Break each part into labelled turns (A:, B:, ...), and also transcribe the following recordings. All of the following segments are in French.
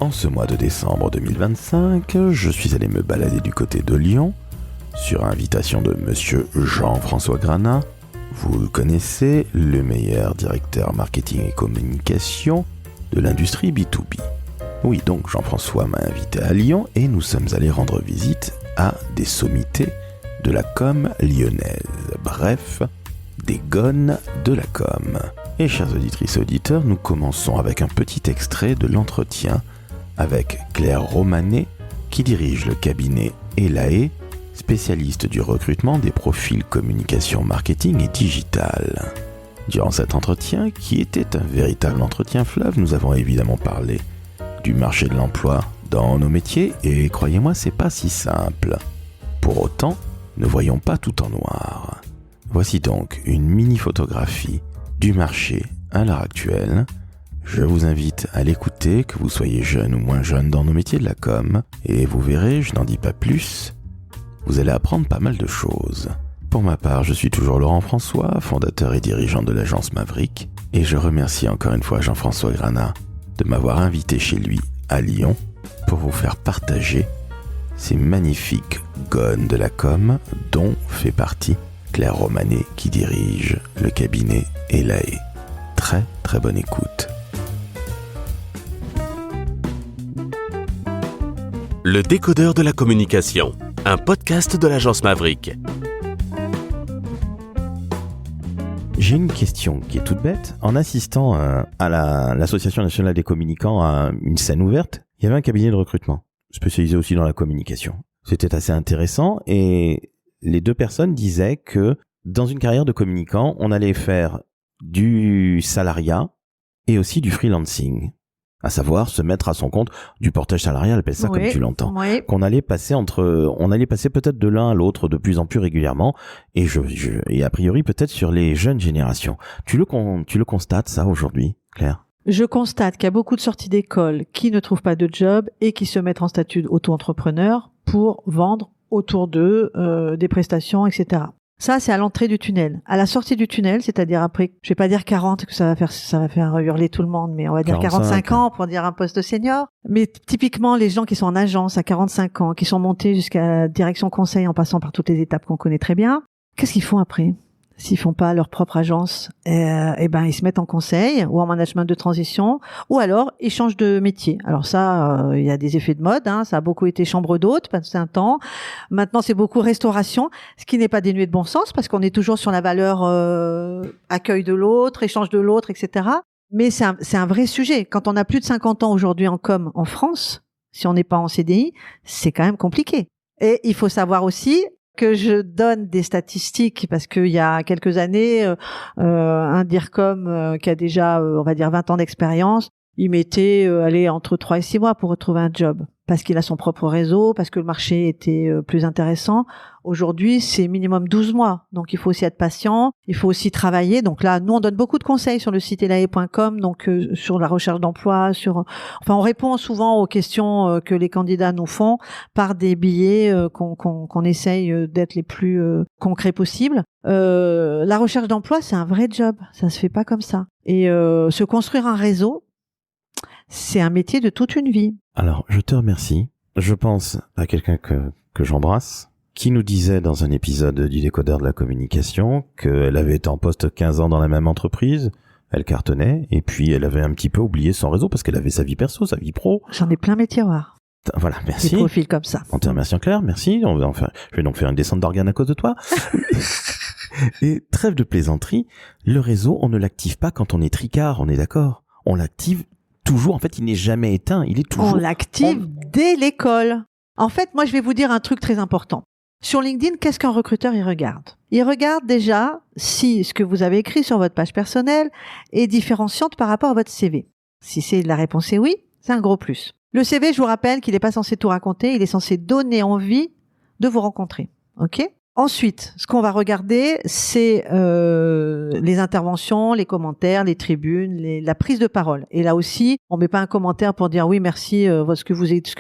A: En ce mois de décembre 2025, je suis allé me balader du côté de Lyon, sur invitation de monsieur Jean-François Granat. Vous le connaissez, le meilleur directeur marketing et communication de l'industrie B2B. Oui, donc Jean-François m'a invité à Lyon et nous sommes allés rendre visite à des sommités de la com lyonnaise. Bref, des gones de la com. Et chers auditrices et auditeurs, nous commençons avec un petit extrait de l'entretien avec Claire Romanet, qui dirige le cabinet Elae, spécialiste du recrutement des profils communication, marketing et digital. Durant cet entretien, qui était un véritable entretien fleuve, nous avons évidemment parlé du marché de l'emploi dans nos métiers, et croyez-moi, c'est pas si simple. Pour autant, ne voyons pas tout en noir. Voici donc une mini-photographie du marché à l'heure actuelle. Je vous invite à l'écouter, que vous soyez jeune ou moins jeune dans nos métiers de la com, et vous verrez, je n'en dis pas plus, vous allez apprendre pas mal de choses. Pour ma part, je suis toujours Laurent François, fondateur et dirigeant de l'agence Maverick, et je remercie encore une fois Jean-François Granat de m'avoir invité chez lui à Lyon pour vous faire partager ces magnifiques gones de la com dont fait partie Claire Romanet qui dirige le cabinet Elae. Très très bonne écoute.
B: Le décodeur de la communication, un podcast de l'agence Maverick.
A: J'ai une question qui est toute bête. En assistant à l'Association nationale des communicants à une scène ouverte, il y avait un cabinet de recrutement spécialisé aussi dans la communication. C'était assez intéressant et les deux personnes disaient que dans une carrière de communicant, on allait faire du salariat et aussi du freelancing. À savoir se mettre à son compte, du portage salarial, appelle ça comme tu l'entends. Oui. Qu'on allait passer on allait passer peut-être de l'un à l'autre de plus en plus régulièrement, et et a priori peut-être sur les jeunes générations. Tu le constates ça aujourd'hui, Claire?
C: Je constate qu'il y a beaucoup de sorties d'école qui ne trouvent pas de job et qui se mettent en statut d'auto-entrepreneur pour vendre autour d'eux des prestations, etc. Ça, c'est à l'entrée du tunnel. À la sortie du tunnel, c'est-à-dire après, je vais pas dire 40, que ça va faire hurler tout le monde, mais on va dire 45 ans pour dire un poste senior. Mais typiquement, les gens qui sont en agence à 45 ans, qui sont montés jusqu'à direction conseil en passant par toutes les étapes qu'on connaît très bien, qu'est-ce qu'ils font après? S'ils font pas leur propre agence, ils se mettent en conseil ou en management de transition, ou alors ils changent de métier. Alors ça, il y a des effets de mode, ça a beaucoup été chambre d'hôte pendant un temps. Maintenant, c'est beaucoup restauration, ce qui n'est pas dénué de bon sens parce qu'on est toujours sur la valeur accueil de l'autre, échange de l'autre, etc. Mais c'est un vrai sujet. Quand on a plus de 50 ans aujourd'hui en com en France, si on n'est pas en CDI, c'est quand même compliqué. Et il faut savoir aussi que je donne des statistiques parce qu'il y a quelques années, un DIRCOM qui a déjà, on va dire, 20 ans d'expérience, il mettait entre 3 et 6 mois pour retrouver un job parce qu'il a son propre réseau, parce que le marché était plus intéressant. Aujourd'hui, c'est minimum 12 mois. Donc, il faut aussi être patient. Il faut aussi travailler. Donc là, nous, on donne beaucoup de conseils sur le site elae.com, donc sur la recherche d'emploi, on répond souvent aux questions que les candidats nous font par des billets qu'on essaye d'être les plus concrets possibles. La recherche d'emploi, c'est un vrai job. Ça se fait pas comme ça. Et se construire un réseau, c'est un métier de toute une vie.
A: Alors, je te remercie. Je pense à quelqu'un que j'embrasse, qui nous disait dans un épisode du décodeur de la communication qu'elle avait été en poste 15 ans dans la même entreprise, elle cartonnait, et puis elle avait un petit peu oublié son réseau parce qu'elle avait sa vie perso, sa vie pro.
C: J'en ai plein mes tiroirs.
A: Voilà, merci.
C: Des profils comme ça.
A: On te remercie, Claire, merci. Je vais donc faire une descente d'organes à cause de toi. Et trêve de plaisanterie, le réseau, on ne l'active pas quand on est tricard, on est d'accord? On l'active toujours, en fait, il n'est jamais éteint, il est toujours...
C: On l'active dès l'école. En fait, moi, je vais vous dire un truc très important. Sur LinkedIn, qu'est-ce qu'un recruteur, il regarde? Il regarde déjà si ce que vous avez écrit sur votre page personnelle est différenciante par rapport à votre CV. Si la réponse est oui, c'est un gros plus. Le CV, je vous rappelle qu'il n'est pas censé tout raconter, il est censé donner envie de vous rencontrer. OK? Ensuite, ce qu'on va regarder, c'est les interventions, les commentaires, les tribunes, la prise de parole. Et là aussi, on met pas un commentaire pour dire oui, merci, ce que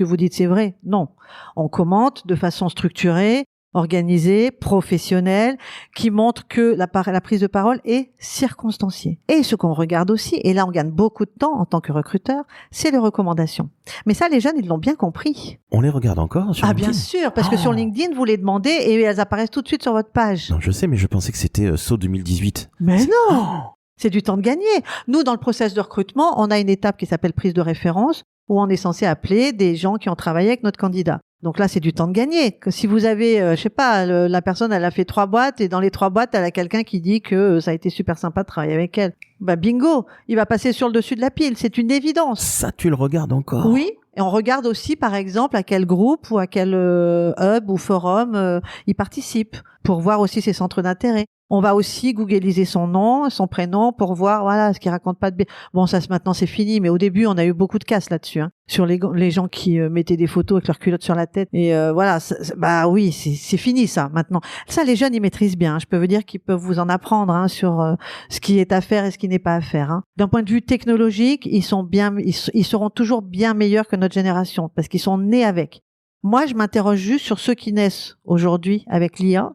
C: vous dites, c'est vrai. Non, on commente de façon structurée. organisé, professionnel, qui montre que la prise de parole est circonstanciée. Et ce qu'on regarde aussi, et là on gagne beaucoup de temps en tant que recruteur, c'est les recommandations. Mais ça, les jeunes, ils l'ont bien compris.
A: On les regarde encore sur LinkedIn ?
C: Bien sûr, parce que sur LinkedIn, vous les demandez et elles apparaissent tout de suite sur votre page.
A: Non, je sais, mais je pensais que c'était saut 2018.
C: Mais non, c'est du temps de gagner. Nous, dans le process de recrutement, on a une étape qui s'appelle prise de référence, où on est censé appeler des gens qui ont travaillé avec notre candidat. Donc là, c'est du temps de gagner. Que si vous avez, je sais pas, la personne, elle a fait 3 boîtes et dans les 3 boîtes, elle a quelqu'un qui dit que ça a été super sympa de travailler avec elle. Bah bingo, il va passer sur le dessus de la pile. C'est une évidence.
A: Ça, tu le regardes encore ?
C: Oui. Et on regarde aussi, par exemple, à quel groupe ou à quel hub ou forum il participe pour voir aussi ses centres d'intérêt. On va aussi googliser son nom, son prénom pour voir, voilà, ce qu'il raconte pas de bien. Bon, ça, maintenant, c'est fini. Mais au début, on a eu beaucoup de casse là-dessus, hein, sur les gens qui mettaient des photos avec leur culotte sur la tête. Et voilà, bah oui, c'est fini, ça, maintenant. Ça, les jeunes, ils maîtrisent bien. Je peux vous dire qu'ils peuvent vous en apprendre, hein, sur ce qui est à faire et ce qui n'est pas à faire, hein. D'un point de vue technologique, ils seront toujours bien meilleurs que notre génération parce qu'ils sont nés avec. Moi, je m'interroge juste sur ceux qui naissent aujourd'hui avec l'IA.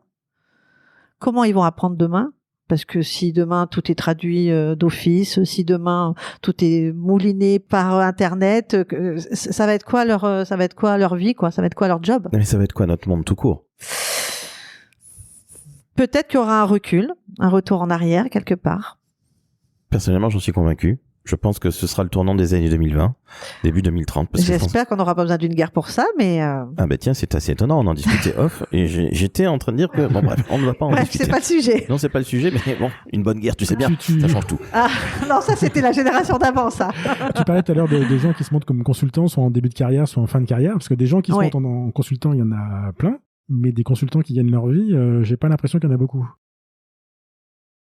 C: Comment ils vont apprendre demain? Parce que si demain tout est traduit d'office, si demain tout est mouliné par Internet, ça va être quoi leur vie, quoi? Ça va être quoi leur job?
A: Mais ça va être quoi notre monde tout court?
C: Peut-être qu'il y aura un recul, un retour en arrière quelque part.
A: Personnellement, j'en suis convaincu. Je pense que ce sera le tournant des années 2020, début 2030.
C: J'espère qu'on n'aura pas besoin d'une guerre pour ça, mais...
A: Ah bah tiens, c'est assez étonnant, on en discutait off, et j'étais en train de dire que... Bon bref, on ne va pas en discuter.
C: C'est pas le sujet.
A: Non, c'est pas le sujet, mais bon, une bonne guerre, tu sais bien, ça change tout.
C: Ah, non, ça c'était la génération d'avant, ça.
D: Tu parlais tout à l'heure des gens qui se montent comme consultants, soit en début de carrière, soit en fin de carrière, parce que des gens qui se montent en consultant, il y en a plein, mais des consultants qui gagnent leur vie, j'ai pas l'impression qu'il y en a beaucoup.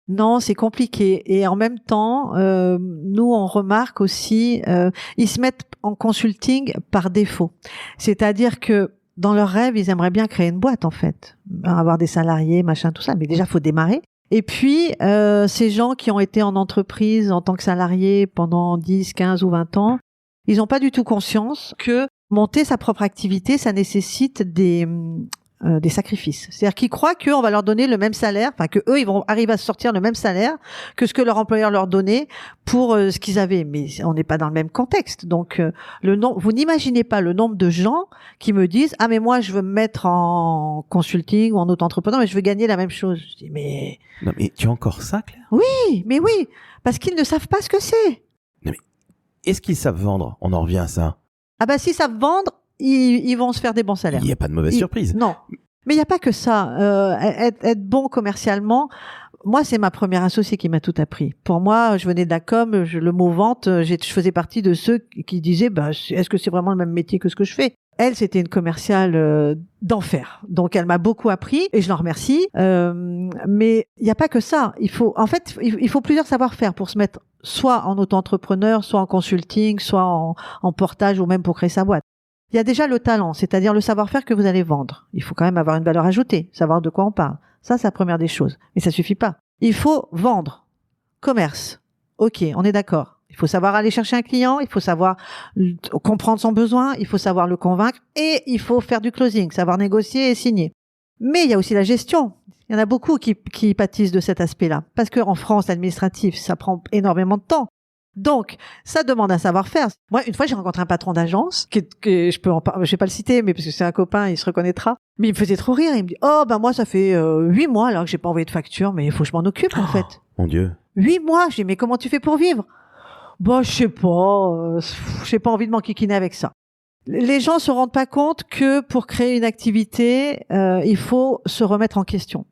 C: Non, c'est compliqué. Et en même temps, nous, on remarque aussi, ils se mettent en consulting par défaut. C'est-à-dire que dans leur rêve, ils aimeraient bien créer une boîte, en fait. Avoir des salariés, machin, tout ça. Mais déjà, faut démarrer. Et puis, ces gens qui ont été en entreprise en tant que salariés pendant 10, 15 ou 20 ans, ils n'ont pas du tout conscience que monter sa propre activité, ça nécessite des sacrifices. C'est-à-dire qu'ils croient qu'on va leur donner le même salaire, enfin que eux ils vont arriver à sortir le même salaire que ce que leur employeur leur donnait pour ce qu'ils avaient. Mais on n'est pas dans le même contexte. Donc vous n'imaginez pas le nombre de gens qui me disent mais moi je veux me mettre en consulting ou en auto-entrepreneur mais je veux gagner la même chose. Je dis mais
A: non mais tu as encore ça, Claire?
C: Oui, mais oui, parce qu'ils ne savent pas ce que c'est.
A: Non mais est-ce qu'ils savent vendre? On en revient à ça.
C: S'ils savent vendre, ils vont se faire des bons salaires.
A: Il n'y a pas de mauvaise surprise.
C: Non. Mais il n'y a pas que ça. Être bon commercialement, moi, c'est ma première associée qui m'a tout appris. Pour moi, je venais de la com, le mot vente, je faisais partie de ceux qui disaient, est-ce que c'est vraiment le même métier que ce que je fais? Elle, c'était une commerciale d'enfer. Donc, elle m'a beaucoup appris et je l'en remercie. Mais il n'y a pas que ça. Il faut plusieurs savoir-faire pour se mettre soit en auto-entrepreneur, soit en consulting, soit en portage ou même pour créer sa boîte. Il y a déjà le talent, c'est-à-dire le savoir-faire que vous allez vendre. Il faut quand même avoir une valeur ajoutée, savoir de quoi on parle. Ça, c'est la première des choses. Mais ça suffit pas. Il faut vendre. Commerce. Ok, on est d'accord. Il faut savoir aller chercher un client, il faut savoir comprendre son besoin, il faut savoir le convaincre et il faut faire du closing, savoir négocier et signer. Mais il y a aussi la gestion. Il y en a beaucoup qui pâtissent de cet aspect-là. Parce qu'en France, l'administratif, ça prend énormément de temps. Donc, ça demande un savoir-faire. Moi, une fois, j'ai rencontré un patron d'agence que je vais pas le citer, mais parce que c'est un copain, il se reconnaîtra. Mais il me faisait trop rire. Il me dit, moi, ça fait 8 mois alors que j'ai pas envoyé de facture, mais il faut que je m'en occupe, en fait.
A: Mon Dieu.
C: 8 mois. Je dis, mais comment tu fais pour vivre? Je sais pas. J'ai pas envie de m'enquiquiner avec ça. Les gens se rendent pas compte que pour créer une activité, il faut se remettre en question.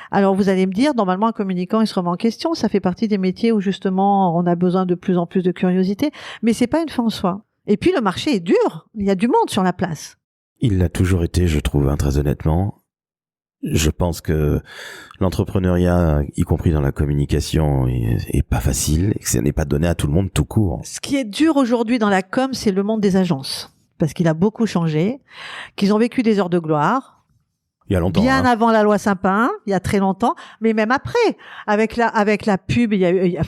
C: Alors vous allez me dire, normalement un communicant il se remet en question, ça fait partie des métiers où justement on a besoin de plus en plus de curiosité, mais c'est pas une fin en soi. Et puis le marché est dur, il y a du monde sur la place.
A: Il l'a toujours été, je trouve, très honnêtement. Je pense que l'entrepreneuriat, y compris dans la communication, est pas facile et que ça n'est pas donné à tout le monde tout court.
C: Ce qui est dur aujourd'hui dans la com, c'est le monde des agences, parce qu'il a beaucoup changé, qu'ils ont vécu des heures de gloire.
A: Il y a longtemps.
C: Bien avant la loi Sapin, il y a très longtemps, mais même après, avec la pub, il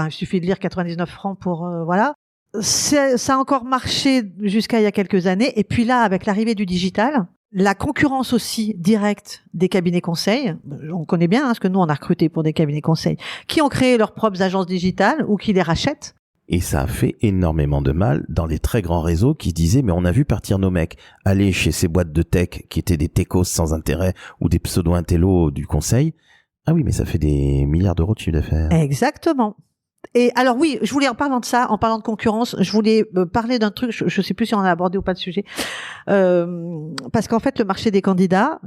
C: suffit de lire 99 francs pour, voilà. Ça a encore marché jusqu'à il y a quelques années. Et puis là, avec l'arrivée du digital, La concurrence aussi directe des cabinets conseils, on connaît bien ce que nous on a recruté pour des cabinets conseils, qui ont créé leurs propres agences digitales ou qui les rachètent.
A: Et ça a fait énormément de mal dans les très grands réseaux qui se disaient mais on a vu partir nos mecs aller chez ces boîtes de tech qui étaient des techos sans intérêt ou des pseudo-intellos du conseil. Ah oui, mais ça fait des milliards d'euros de chiffre d'affaires.
C: Exactement. Et alors oui, je voulais en parlant de ça, en parlant de concurrence, je voulais parler d'un truc, je sais plus si on a abordé ou pas le sujet, parce qu'en fait le marché des candidats,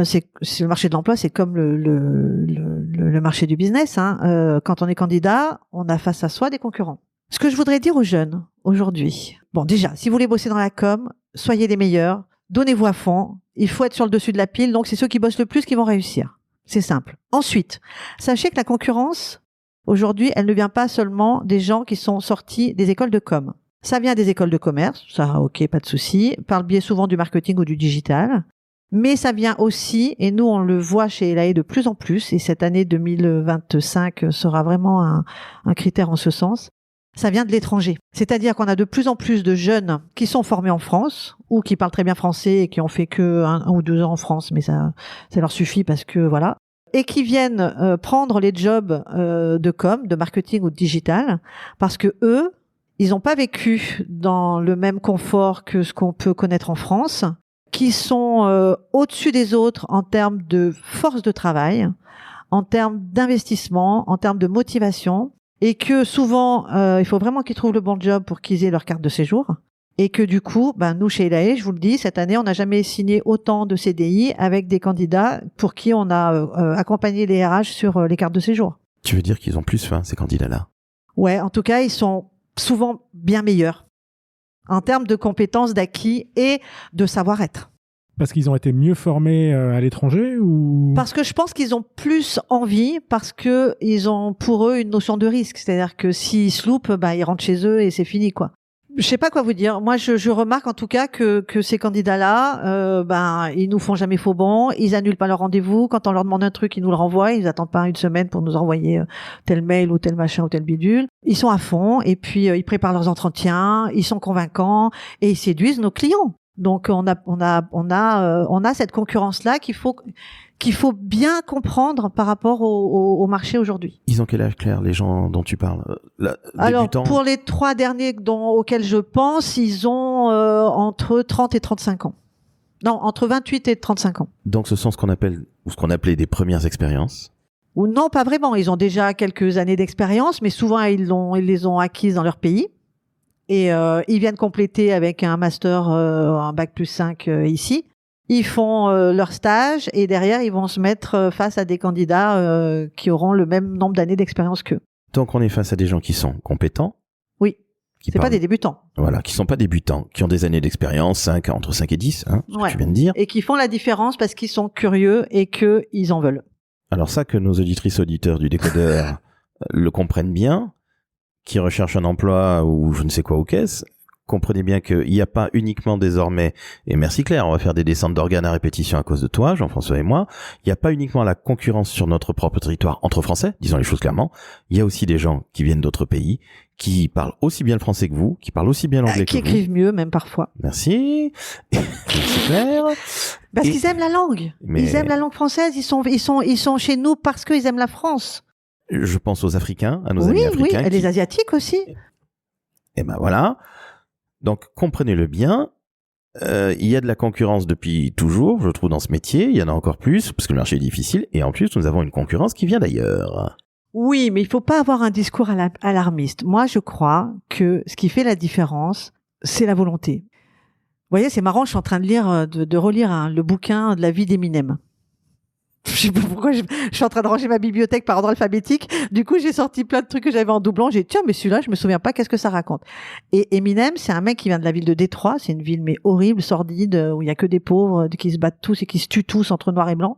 C: c'est le marché de l'emploi, c'est comme le marché du business. Quand on est candidat, on a face à soi des concurrents. Ce que je voudrais dire aux jeunes aujourd'hui, bon déjà, si vous voulez bosser dans la com, soyez les meilleurs, donnez-vous à fond, il faut être sur le dessus de la pile, donc c'est ceux qui bossent le plus qui vont réussir. C'est simple. Ensuite, sachez que la concurrence aujourd'hui, elle ne vient pas seulement des gens qui sont sortis des écoles de com. Ça vient des écoles de commerce, ça, ok, pas de souci, par le biais souvent du marketing ou du digital. Mais ça vient aussi, et nous on le voit chez Elae de plus en plus, et cette année 2025 sera vraiment un critère en ce sens, ça vient de l'étranger. C'est-à-dire qu'on a de plus en plus de jeunes qui sont formés en France, ou qui parlent très bien français et qui ont fait que 1 ou 2 ans en France, mais ça leur suffit parce que voilà. Et qui viennent prendre les jobs de com, de marketing ou de digital, parce que eux, ils n'ont pas vécu dans le même confort que ce qu'on peut connaître en France, qui sont au-dessus des autres en termes de force de travail, en termes d'investissement, en termes de motivation, et que souvent, il faut vraiment qu'ils trouvent le bon job pour qu'ils aient leur carte de séjour. Et que du coup, nous chez Elae, je vous le dis, cette année, on n'a jamais signé autant de CDI avec des candidats pour qui on a accompagné les RH sur les cartes de séjour.
A: Tu veux dire qu'ils ont plus faim, ces candidats-là?
C: Ouais, en tout cas, ils sont souvent bien meilleurs en termes de compétences, d'acquis et de savoir-être.
D: Parce qu'ils ont été mieux formés à l'étranger ou...
C: Parce que je pense qu'ils ont plus envie, parce que ils ont pour eux une notion de risque. C'est-à-dire que s'ils se loupent, ils rentrent chez eux et c'est fini, quoi. Je sais pas quoi vous dire. Moi, je remarque en tout cas que ces candidats-là, ils nous font jamais faux bond. Ils annulent pas leur rendez-vous. Quand on leur demande un truc, ils nous le renvoient. Ils attendent pas 1 semaine pour nous envoyer tel mail ou tel machin ou tel bidule. Ils sont à fond et puis ils préparent leurs entretiens. Ils sont convaincants et ils séduisent nos clients. Donc on a cette concurrence-là qu'il faut bien comprendre par rapport au marché aujourd'hui.
A: Ils ont quel âge, Claire, les gens dont tu parles?
C: Alors, pour les 3 derniers auxquels je pense, ils ont entre 30 et 35 ans. Non, entre 28 et 35 ans.
A: Donc ce sont ce qu'on appelait des premières expériences?
C: Ou non, pas vraiment. Ils ont déjà quelques années d'expérience, mais souvent ils les ont acquises dans leur pays. Et ils viennent compléter avec un master, un bac+5 ici. Ils font leur stage et derrière, ils vont se mettre face à des candidats qui auront le même nombre d'années d'expérience qu'eux.
A: Donc on est face à des gens qui sont compétents.
C: Oui, c'est pas des débutants.
A: Voilà, qui sont pas débutants, qui ont des années d'expérience, entre 5 et 10, ce que tu viens de dire.
C: Et qui font la différence parce qu'ils sont curieux et qu'ils en veulent.
A: Alors ça, que nos auditrices auditeurs du décodeur le comprennent bien, qui recherchent un emploi ou je ne sais quoi aux caisses, comprenez bien qu'il n'y a pas uniquement désormais, et merci Claire, on va faire des descentes d'organes à répétition à cause de toi, Jean-François et moi, il n'y a pas uniquement la concurrence sur notre propre territoire entre Français, disons les choses clairement, il y a aussi des gens qui viennent d'autres pays, qui parlent aussi bien le français que vous, qui parlent aussi bien l'anglais que vous.
C: Qui écrivent mieux même parfois.
A: Merci. C'est clair.
C: Parce qu'ils aiment la langue. Ils aiment la langue française, ils sont chez nous parce qu'ils aiment la France.
A: Je pense aux Africains, à nos amis africains.
C: Oui, et les Asiatiques aussi.
A: Et voilà. Donc, comprenez-le bien. Il y a de la concurrence depuis toujours, je trouve, dans ce métier. Il y en a encore plus, parce que le marché est difficile. Et en plus, nous avons une concurrence qui vient d'ailleurs.
C: Oui, mais il faut pas avoir un discours alarmiste. Moi, je crois que ce qui fait la différence, c'est la volonté. Vous voyez, c'est marrant, je suis en train de relire le bouquin de la vie d'Eminem. Je sais pas pourquoi je suis en train de ranger ma bibliothèque par ordre alphabétique. Du coup, j'ai sorti plein de trucs que j'avais en doublant. J'ai dit, tiens, mais celui-là, je me souviens pas, qu'est-ce que ça raconte? Et Eminem, c'est un mec qui vient de la ville de Détroit. C'est une ville, mais horrible, sordide, où il y a que des pauvres qui se battent tous et qui se tuent tous entre noir et blanc.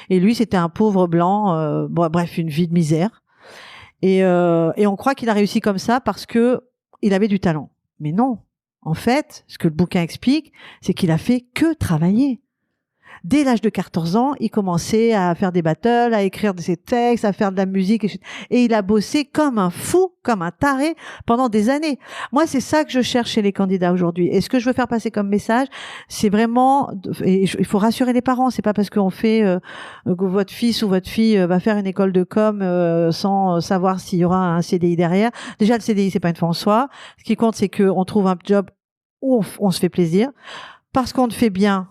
C: Et lui, c'était un pauvre blanc, bref, une vie de misère. Et on croit qu'il a réussi comme ça parce que il avait du talent. Mais non. En fait, ce que le bouquin explique, c'est qu'il a fait que travailler. dès l'âge de 14 ans, il commençait à faire des battles, à écrire ses textes, à faire de la musique, et il a bossé comme un fou, comme un taré pendant des années. Moi, c'est ça que je cherche chez les candidats aujourd'hui. Et ce que je veux faire passer comme message, c'est vraiment, et il faut rassurer les parents, c'est pas parce qu'on fait que votre fils ou votre fille va faire une école de com sans savoir s'il y aura un CDI derrière. Déjà, le CDI, c'est pas une fin en soi. Ce qui compte, c'est qu'on trouve un job où on se fait plaisir, parce qu'on ne fait bien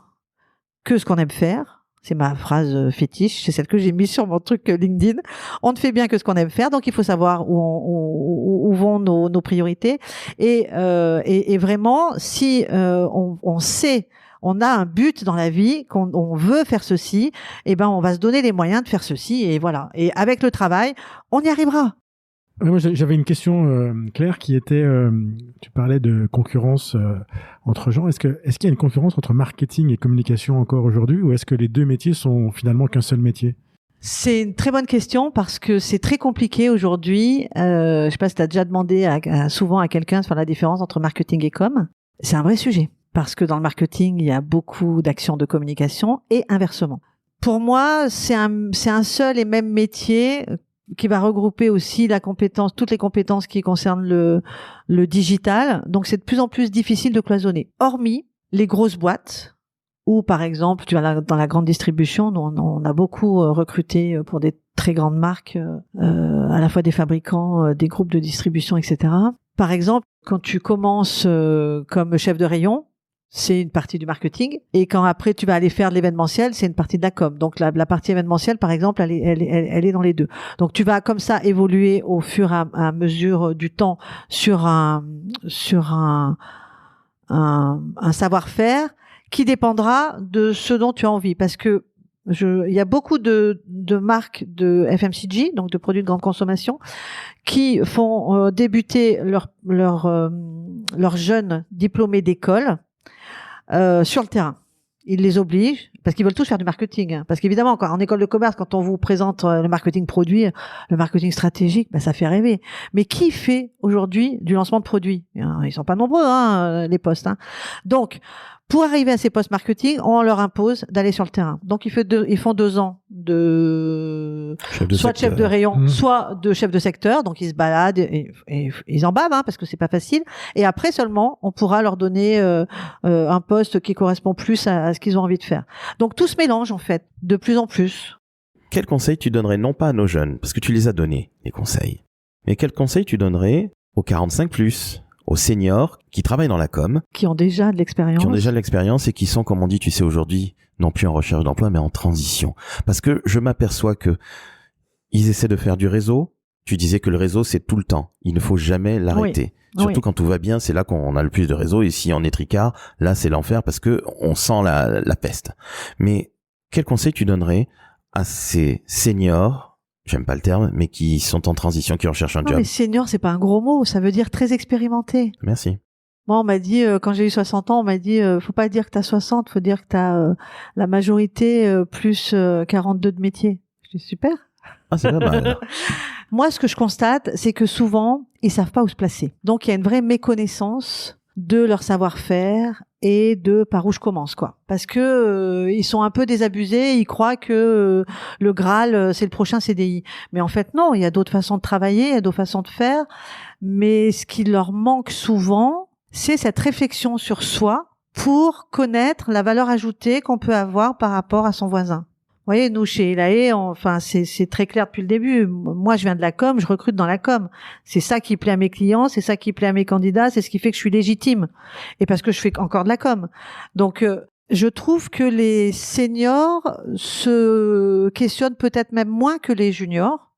C: que ce qu'on aime faire. C'est ma phrase fétiche, c'est celle que j'ai mise sur mon truc LinkedIn. On ne fait bien que ce qu'on aime faire, donc il faut savoir où vont nos priorités. Et vraiment, si on sait, on a un but dans la vie, qu'on veut faire ceci, eh ben on va se donner les moyens de faire ceci, et voilà. Et avec le travail, on y arrivera.
D: Moi, j'avais une question, Claire, qui était, tu parlais de concurrence entre gens. Est-ce qu'il y a une concurrence entre marketing et communication encore aujourd'hui, ou est-ce que les deux métiers sont finalement qu'un seul métier?
C: C'est une très bonne question parce que c'est très compliqué aujourd'hui. Je sais pas si tu as déjà demandé souvent à quelqu'un de faire la différence entre marketing et com. C'est un vrai sujet parce que dans le marketing, il y a beaucoup d'actions de communication et inversement. Pour moi, c'est un seul et même métier qui va regrouper aussi toutes les compétences qui concernent le digital. Donc, c'est de plus en plus difficile de cloisonner. Hormis les grosses boîtes, où, par exemple, tu vois, dans la grande distribution, nous, on a beaucoup recruté pour des très grandes marques, à la fois des fabricants, des groupes de distribution, etc. Par exemple, quand tu commences comme chef de rayon, c'est une partie du marketing, et quand après tu vas aller faire de l'événementiel, c'est une partie de la com. Donc la partie événementielle, par exemple, elle est dans les deux. Donc tu vas comme ça évoluer au fur et à mesure du temps sur un savoir-faire qui dépendra de ce dont tu as envie, parce que il y a beaucoup de marques de FMCG, donc de produits de grande consommation, qui font débuter leurs jeunes diplômés d'école sur le terrain. Ils les obligent, parce qu'ils veulent tous faire du marketing. Hein. Parce qu'évidemment, en école de commerce, quand on vous présente le marketing produit, le marketing stratégique, ça fait rêver. Mais qui fait aujourd'hui du lancement de produits? Ils sont pas nombreux, les postes. Donc, pour arriver à ces postes marketing, on leur impose d'aller sur le terrain. Donc, ils font 2 ans soit de chef de rayon, soit de chef de secteur. Donc, ils se baladent et ils en bavent, parce que c'est pas facile. Et après seulement, on pourra leur donner un poste qui correspond plus à ce qu'ils ont envie de faire. Donc, tout se mélange, en fait, de plus en plus.
A: Quel conseil tu donnerais, non pas à nos jeunes, parce que tu les as donnés, les conseils, mais quel conseil tu donnerais aux 45+, aux seniors qui travaillent dans la com,
C: qui ont déjà de l'expérience,
A: et qui sont, comme on dit, tu sais, aujourd'hui, non plus en recherche d'emploi, mais en transition. Parce que je m'aperçois que ils essaient de faire du réseau. Tu disais que le réseau, c'est tout le temps. Il ne faut jamais l'arrêter. Oui. Surtout quand tout va bien, c'est là qu'on a le plus de réseau. Et si on est tricard, là, c'est l'enfer parce que on sent la peste. Mais quel conseil tu donnerais à ces seniors, j'aime pas le terme, mais qui sont en transition, qui recherchent un job?
C: Mais senior, c'est pas un gros mot. Ça veut dire très expérimenté.
A: Merci.
C: Moi, on m'a dit, quand j'ai eu 60 ans, on m'a dit, faut pas dire que t'as 60, faut dire que t'as la majorité plus 42 de métier. Je dis super.
A: Ah, c'est pas mal.
C: Moi, ce que je constate, c'est que souvent, ils savent pas où se placer. Donc, il y a une vraie méconnaissance de leur savoir-faire et de par où je commence, quoi. Parce que ils sont un peu désabusés, ils croient que le Graal, c'est le prochain CDI. Mais en fait, non, il y a d'autres façons de travailler, il y a d'autres façons de faire. Mais ce qui leur manque souvent, c'est cette réflexion sur soi pour connaître la valeur ajoutée qu'on peut avoir par rapport à son voisin. Vous voyez, nous, chez Elae, c'est très clair depuis le début. Moi, je viens de la com, je recrute dans la com. C'est ça qui plaît à mes clients, c'est ça qui plaît à mes candidats, c'est ce qui fait que je suis légitime. Et parce que je fais encore de la com. Donc, je trouve que les seniors se questionnent peut-être même moins que les juniors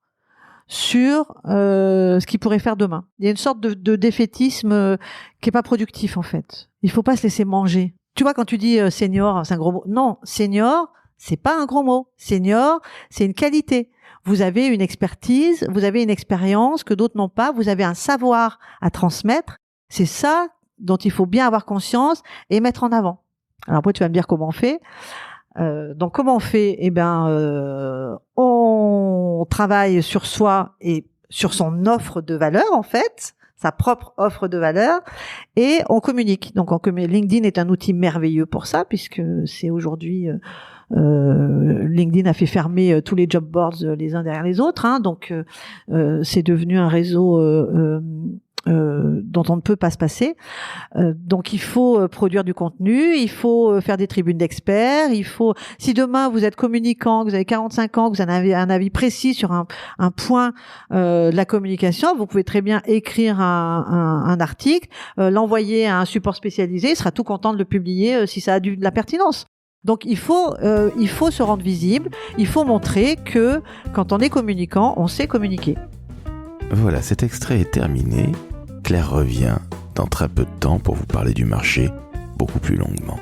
C: sur ce qu'ils pourraient faire demain. Il y a une sorte de défaitisme qui est pas productif, en fait. Il faut pas se laisser manger. Tu vois, quand tu dis senior, c'est un gros mot. Non, senior, c'est pas un gros mot. Senior, c'est une qualité. Vous avez une expertise, vous avez une expérience que d'autres n'ont pas, vous avez un savoir à transmettre. C'est ça dont il faut bien avoir conscience et mettre en avant. Alors après, tu vas me dire comment on fait. Donc comment on fait? Eh ben, on travaille sur soi et sur son offre de valeur, en fait, sa propre offre de valeur, et on communique. Donc LinkedIn est un outil merveilleux pour ça, puisque c'est aujourd'hui LinkedIn a fait fermer tous les job boards les uns derrière les autres, hein, donc c'est devenu un réseau dont on ne peut pas se passer. Donc il faut produire du contenu, il faut faire des tribunes d'experts, si demain vous êtes communicant, que vous avez 45 ans, que vous avez un avis précis sur un point de la communication, vous pouvez très bien écrire un article, l'envoyer à un support spécialisé, il sera tout content de le publier si ça a de la pertinence. Donc il faut se rendre visible, il faut montrer que quand on est communicant, on sait communiquer.
A: Voilà, cet extrait est terminé. Claire revient dans très peu de temps pour vous parler du marché beaucoup plus longuement.